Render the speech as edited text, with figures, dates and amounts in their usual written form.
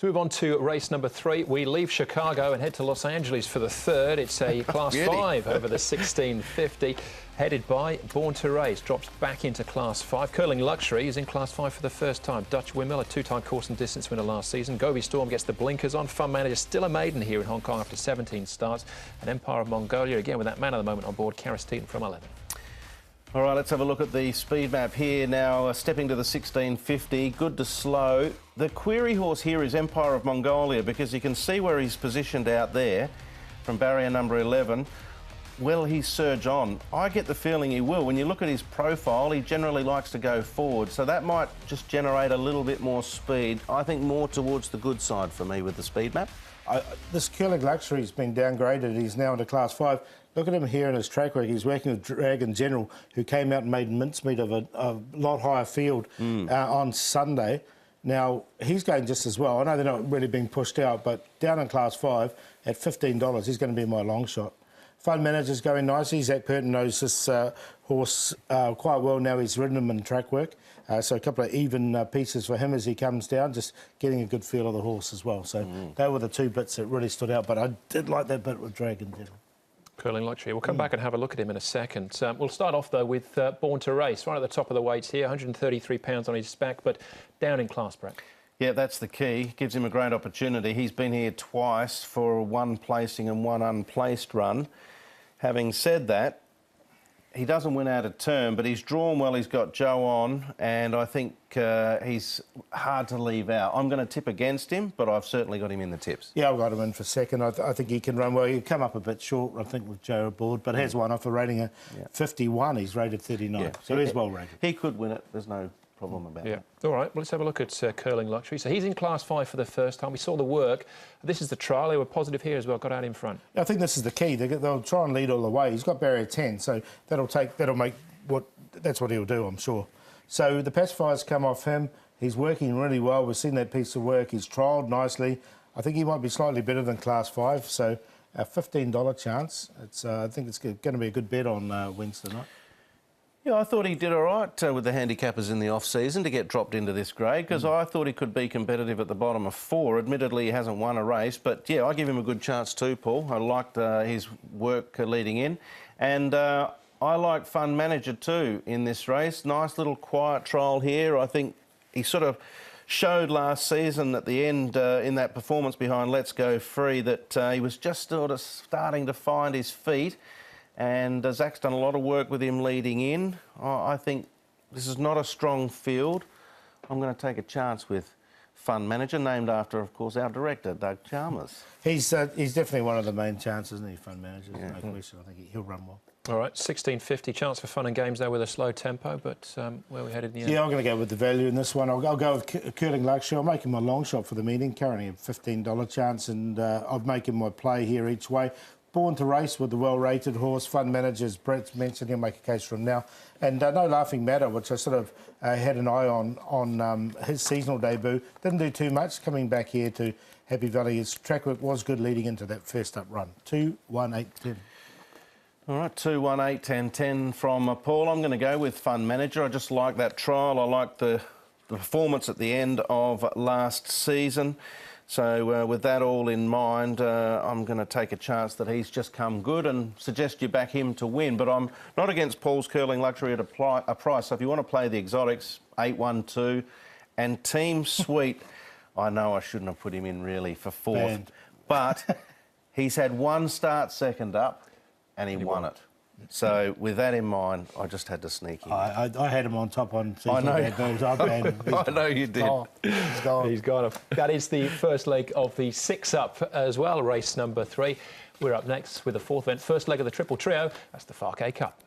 To move on to race number 3, we leave Chicago and head to Los Angeles for the third. It's a Class 5 over the 1650, headed by Born to Race. Drops back into Class 5. Curling Luxury is in Class 5 for the first time. Dutch Windmill, a two-time course and distance winner last season. Gobi Storm gets the blinkers on. Fun Manager, still a maiden here in Hong Kong after 17 starts. And Empire of Mongolia, again with that man of the moment on board, Karis Teeton from 11. All right, let's have a look at the speed map here now. Stepping to the 1650, good to slow. The query horse here is Empire of Mongolia because you can see where he's positioned out there from barrier number 11. Will he surge on? I get the feeling he will. When you look at his profile, he generally likes to go forward, so that might just generate a little bit more speed. I think more towards the good side for me with the speed map. This Curling Luxury has been downgraded. He's now into Class 5. Look at him here in his track work. He's working with Dragon General, who came out and made mincemeat of a lot higher field on Sunday. Now, he's going just as well. I know they're not really being pushed out, but down in Class 5 at $15, he's going to be my long shot. Fun Manager's going nicely. Zach Purton knows this horse quite well now. He's ridden him in track work. So a couple of even pieces for him as he comes down, just getting a good feel of the horse as well. So they were the two bits that really stood out, but I did like that bit with Dragon General. Curling Luxury. We'll come back and have a look at him in a second. We'll start off, though, with Born to Race, right at the top of the weights here, 133 pounds on his back, but down in class, Brett. Yeah, that's the key. Gives him a great opportunity. He's been here twice for one placing and one unplaced run. Having said that, he doesn't win out of turn, but he's drawn well. He's got Joe on, and I think he's hard to leave out. I'm going to tip against him, but I've certainly got him in the tips. Yeah, I've got him in for second. I think he can run well. He'll come up a bit short, I think, with Joe aboard, but has one off a rating of 51. He's rated 39, so he's well rated. He could win it. There's no problem about that. All right, well, let's have a look at Curling Luxury. So he's in Class 5 for the first time. We saw the work. This is the trial. They were positive here as well, got out in front. I think this is the key. They'll try and lead all the way. He's got barrier 10, so that's what he'll do, I'm sure. So the pacifiers come off him. He's working really well. We've seen that piece of work. He's trialled nicely. I think he might be slightly better than Class 5, so a $15 chance. I think it's going to be a good bet on Wednesday night. Yeah, I thought he did all right with the handicappers in the off-season to get dropped into this grade because I thought he could be competitive at the bottom of 4. Admittedly, he hasn't won a race, but, yeah, I give him a good chance too, Paul. I liked his work leading in. And I like Fun Manager too in this race. Nice little quiet trial here. I think he sort of showed last season at the end in that performance behind Let's Go Free that he was just sort of starting to find his feet. And Zach's done a lot of work with him leading in. I think this is not a strong field. I'm going to take a chance with Fun Manager, named after, of course, our director, Doug Chalmers. He's definitely one of the main chances, isn't he, Fun Manager? There's no question. I think he'll run well. All right, 1650, chance for fun and games there with a slow tempo, but where are we headed in the end? Yeah, I'm going to go with the value in this one. I'll go with Curling Luxury. I'll make him my long shot for the meeting, currently a $15 chance, and I'll make him my play here each way. Born to Race with the well-rated horse. Fun Managers, Brett's mentioned, he'll make a case from now. And No Laughing Matter, which I sort of had an eye on his seasonal debut. Didn't do too much, coming back here to Happy Valley. His track work was good leading into that first up run. 2, 1, 8, 10. All right, 2, 1, 8, 10, 10 from Paul. I'm going to go with Fun Manager. I just like that trial. I like the performance at the end of last season. So with that all in mind, I'm going to take a chance that he's just come good and suggest you back him to win. But I'm not against Paul's Curling Luxury at a price. So if you want to play the exotics, 8, 1, 2, and Team Sweet, I know I shouldn't have put him in really for 4th, but he's had one start second up and he won it. So with that in mind, I just had to sneak in. I had him on top on season. I know. I know you did. He's gone. He's gone. That is the first leg of the 6-up as well, race number 3. We're up next with the 4th event, first leg of the Triple Trio. That's the Farkey Cup.